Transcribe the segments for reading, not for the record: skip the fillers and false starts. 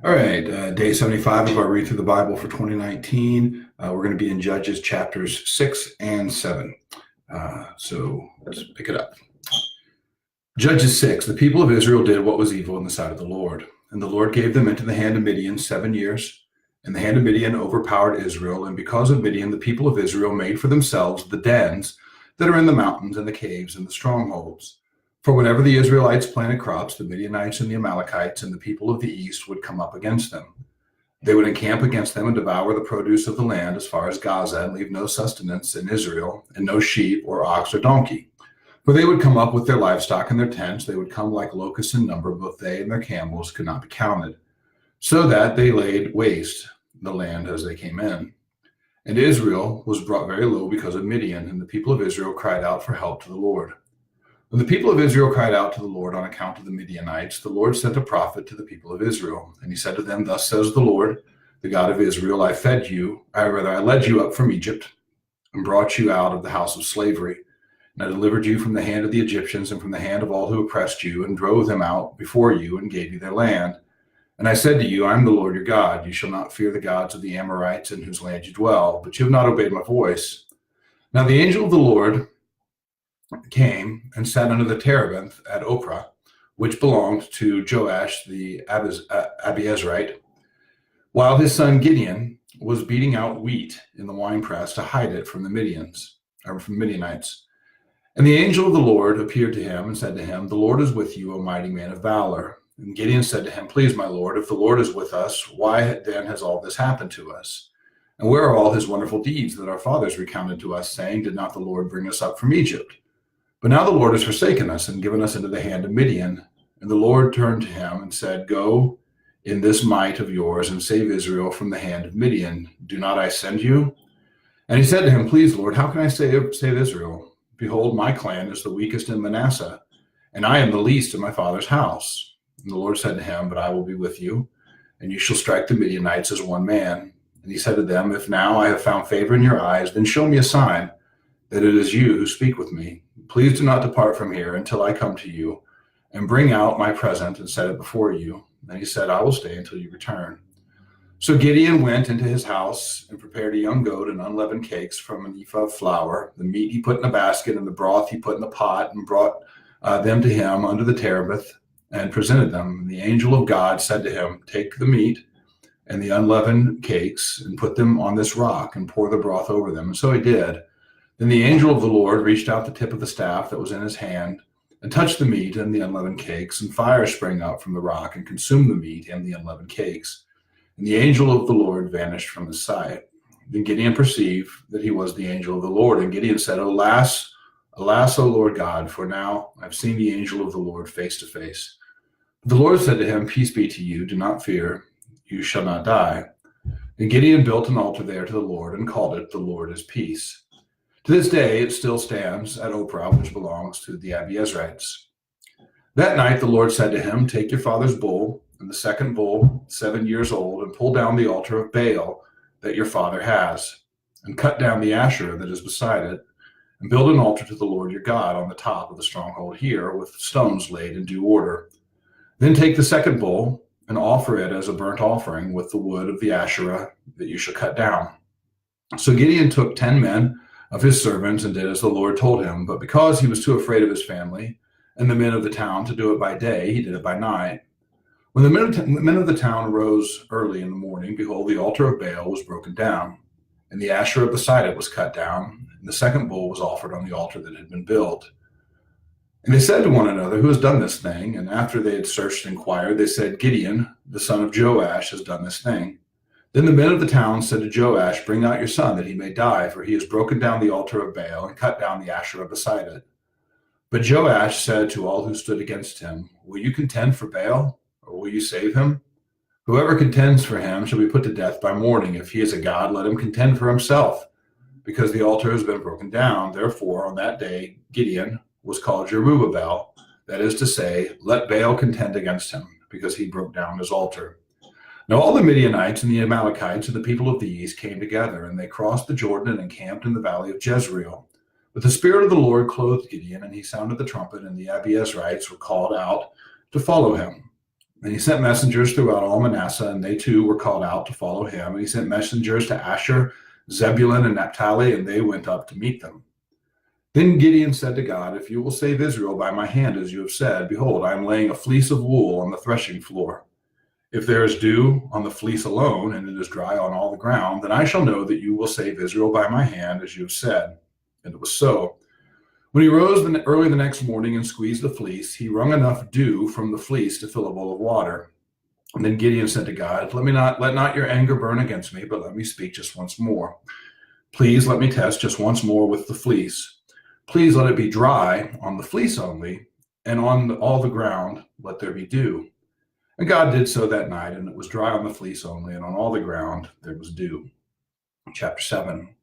All right, day 75 of our Read Through the Bible for 2019. We're going to be in Judges chapters 6 and 7. So let's pick it up. Judges 6. The people of Israel did what was evil in the sight of the Lord. And the Lord gave them into the hand of Midian 7 years. And the hand of Midian overpowered Israel. And because of Midian, the people of Israel made for themselves the dens that are in the mountains and the caves and the strongholds. For whenever the Israelites planted crops, the Midianites and the Amalekites and the people of the east would come up against them. They would encamp against them and devour the produce of the land as far as Gaza and leave no sustenance in Israel and no sheep or ox or donkey. For they would come up with their livestock and their tents. They would come like locusts in number. Both they and their camels could not be counted. So that they laid waste the land as they came in. And Israel was brought very low because of Midian, and the people of Israel cried out for help to the Lord. When the people of Israel cried out to the Lord on account of the Midianites, the Lord sent a prophet to the people of Israel. And he said to them, Thus says the Lord, the God of Israel, I led you up from Egypt and brought you out of the house of slavery. And I delivered you from the hand of the Egyptians and from the hand of all who oppressed you, and drove them out before you and gave you their land. And I said to you, I am the Lord your God. You shall not fear the gods of the Amorites in whose land you dwell, but you have not obeyed my voice. Now the angel of the Lord came and sat under the terebinth at Ophrah, which belonged to Joash the Abiezrite, while his son Gideon was beating out wheat in the winepress to hide it from the Midianites. And the angel of the Lord appeared to him and said to him, The Lord is with you, O mighty man of valor. And Gideon said to him, Please, my Lord, if the Lord is with us, why then has all this happened to us? And where are all his wonderful deeds that our fathers recounted to us, saying, Did not the Lord bring us up from Egypt? But now the Lord has forsaken us and given us into the hand of Midian. And the Lord turned to him and said, Go in this might of yours and save Israel from the hand of Midian. Do not I send you? And he said to him, Please, Lord, how can I save Israel? Behold, my clan is the weakest in Manasseh, and I am the least in my father's house. And the Lord said to him, But I will be with you, and you shall strike the Midianites as one man. And he said to them, If now I have found favor in your eyes, then show me a sign that it is you who speak with me. Please do not depart from here until I come to you and bring out my present and set it before you. And he said, I will stay until you return. So Gideon went into his house and prepared a young goat and unleavened cakes from an ephah of flour. The meat he put in a basket and the broth he put in a pot, and brought them to him under the terebinth and presented them. And the angel of God said to him, Take the meat and the unleavened cakes and put them on this rock and pour the broth over them. And so he did. Then the angel of the Lord reached out the tip of the staff that was in his hand and touched the meat and the unleavened cakes, and fire sprang up from the rock and consumed the meat and the unleavened cakes. And the angel of the Lord vanished from his sight. Then Gideon perceived that he was the angel of the Lord. And Gideon said, Alas, alas, O Lord God, for now I've seen the angel of the Lord face to face. The Lord said to him, Peace be to you, do not fear, you shall not die. And Gideon built an altar there to the Lord and called it, The Lord is Peace. To this day, it still stands at Ophrah, which belongs to the Abiezrites. That night, the Lord said to him, Take your father's bull, and the second bull, 7 years old, and pull down the altar of Baal that your father has, and cut down the Asherah that is beside it, and build an altar to the Lord your God on the top of the stronghold here, with stones laid in due order. Then take the second bull, and offer it as a burnt offering with the wood of the Asherah that you shall cut down. So Gideon took 10 men of his servants and did as the Lord told him. But because he was too afraid of his family and the men of the town to do it by day, he did it by night. When the men of the town rose early in the morning, behold, the altar of Baal was broken down, and the Asherah beside it was cut down, and the second bull was offered on the altar that had been built. And they said to one another, Who has done this thing? And after they had searched and inquired, they said, Gideon, the son of Joash, has done this thing. Then the men of the town said to Joash, Bring out your son, that he may die, for he has broken down the altar of Baal and cut down the Asherah beside it. But Joash said to all who stood against him, Will you contend for Baal, or will you save him? Whoever contends for him shall be put to death by morning. If he is a god, let him contend for himself, because the altar has been broken down. Therefore, on that day, Gideon was called Jerubbaal, that is to say, Let Baal contend against him, because he broke down his altar. Now all the Midianites and the Amalekites and the people of the east came together, and they crossed the Jordan and encamped in the valley of Jezreel. But the Spirit of the Lord clothed Gideon, and he sounded the trumpet, and the Abiezrites were called out to follow him. And he sent messengers throughout all Manasseh, and they too were called out to follow him. And he sent messengers to Asher, Zebulun, and Naphtali, and they went up to meet them. Then Gideon said to God, if you will save Israel by my hand, as you have said, behold, I am laying a fleece of wool on the threshing floor. If there is dew on the fleece alone, and it is dry on all the ground, then I shall know that you will save Israel by my hand, as you have said. And it was so. When he rose early the next morning and squeezed the fleece, he wrung enough dew from the fleece to fill a bowl of water. And then Gideon said to God, let not your anger burn against me, but let me speak just once more. Please let me test just once more with the fleece. Please let it be dry on the fleece only, and on all the ground let there be dew. And God did so that night, and it was dry on the fleece only, and on all the ground there was dew. Chapter 7.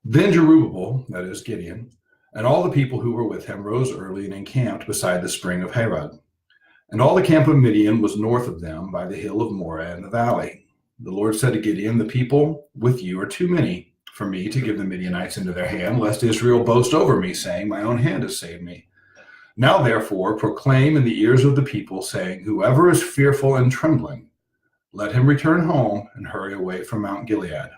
Then Jerubbaal, that is Gideon, and all the people who were with him rose early and encamped beside the spring of Harod. And all the camp of Midian was north of them by the hill of Moreh in the valley. The Lord said to Gideon, the people with you are too many for me to give the Midianites into their hand, lest Israel boast over me, saying, my own hand has saved me. Now therefore proclaim in the ears of the people, saying, whoever is fearful and trembling, let him return home and hurry away from Mount Gilead.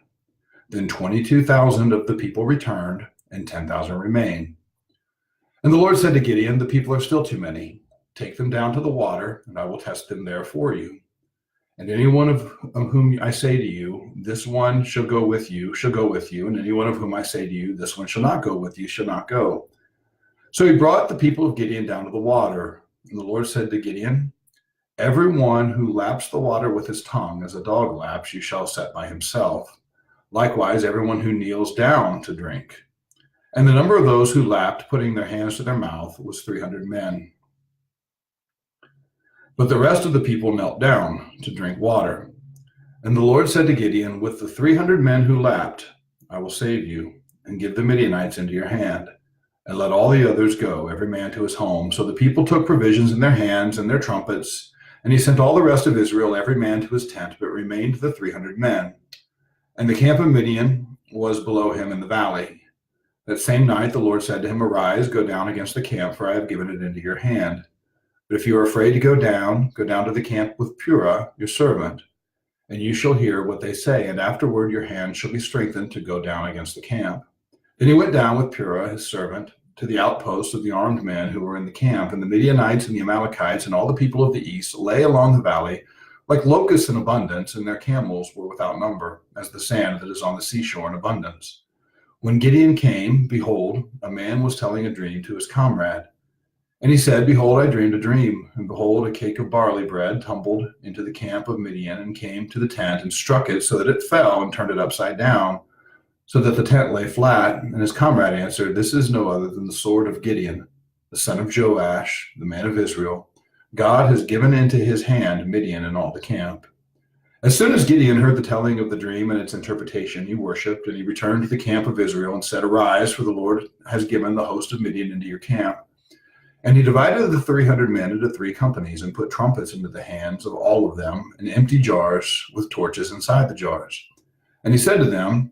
Then 22,000 of the people returned, and 10,000 remained. And the Lord said to Gideon, the people are still too many. Take them down to the water, and I will test them there for you. And any one of whom I say to you, this one shall go with you, and any one of whom I say to you, this one shall not go with you, shall not go. So he brought the people of Gideon down to the water. And the Lord said to Gideon, everyone who laps the water with his tongue as a dog laps, you shall set by himself. Likewise, everyone who kneels down to drink. And the number of those who lapped, putting their hands to their mouth, was 300 men. But the rest of the people knelt down to drink water. And the Lord said to Gideon, with the 300 men who lapped, I will save you, and give the Midianites into your hand. And let all the others go, every man to his home. So the people took provisions in their hands and their trumpets, and he sent all the rest of Israel, every man to his tent, but remained the 300 men. And the camp of Midian was below him in the valley. That same night the Lord said to him, arise, go down against the camp, for I have given it into your hand. But if you are afraid to go down to the camp with Purah, your servant, and you shall hear what they say, and afterward your hand shall be strengthened to go down against the camp. Then he went down with Purah, his servant, to the outposts of the armed men who were in the camp, and the Midianites and the Amalekites and all the people of the east lay along the valley like locusts in abundance, and their camels were without number, as the sand that is on the seashore in abundance. When Gideon came, behold, a man was telling a dream to his comrade. And he said, behold, I dreamed a dream, and behold, a cake of barley bread tumbled into the camp of Midian and came to the tent and struck it so that it fell and turned it upside down, so that the tent lay flat. And his comrade answered, this is no other than the sword of Gideon, the son of Joash, the man of Israel. God has given into his hand Midian and all the camp. As soon as Gideon heard the telling of the dream and its interpretation, he worshipped, and he returned to the camp of Israel and said, arise, for the Lord has given the host of Midian into your camp. And he divided the 300 men into 3 companies and put trumpets into the hands of all of them and empty jars with torches inside the jars. And he said to them,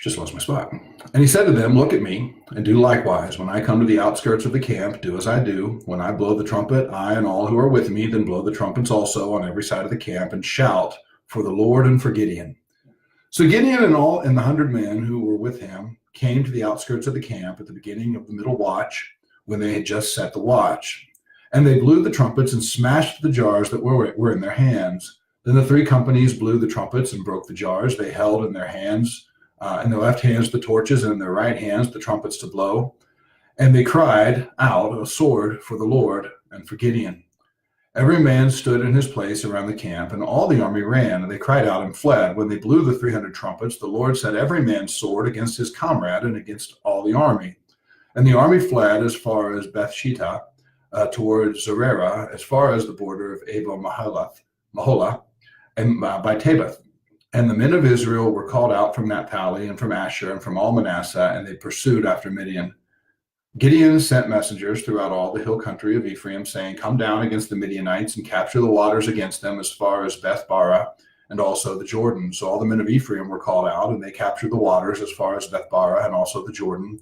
just lost my spot. And he said to them, look at me and do likewise. When I come to the outskirts of the camp, do as I do. When I blow the trumpet, I and all who are with me, then blow the trumpets also on every side of the camp and shout for the Lord and for Gideon. So Gideon and the 100 men who were with him came to the outskirts of the camp at the beginning of the middle watch, when they had just set the watch. And they blew the trumpets and smashed the jars that were in their hands. Then the 3 companies blew the trumpets and broke the jars. They held in their hands, in their left hands, the torches, and in their right hands, the trumpets to blow. And they cried out, a sword for the Lord and for Gideon. Every man stood in his place around the camp, and all the army ran, and they cried out and fled. When they blew the 300 trumpets, the Lord set every man's sword against his comrade and against all the army. And the army fled as far as Bethshittah, toward Zererah, as far as the border of Abel-Maholah, and by Tabith. And the men of Israel were called out from Naphtali and from Asher and from all Manasseh, and they pursued after Midian. Gideon sent messengers throughout all the hill country of Ephraim, saying, come down against the Midianites and capture the waters against them as far as Beth-barah and also the Jordan. So all the men of Ephraim were called out, and they captured the waters as far as Beth-barah and also the Jordan.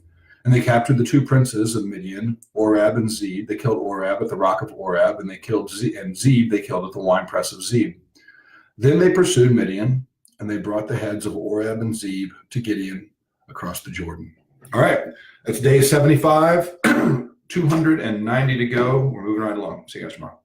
And they captured the two princes of Midian, Orab and Zeb. They killed Orab at the rock of Orab, and they killed Zeb they killed at the winepress of Zeb. Then they pursued Midian, and they brought the heads of Orab and Zeb to Gideon across the Jordan. All right, that's day 75, 290 to go. We're moving right along. See you guys tomorrow.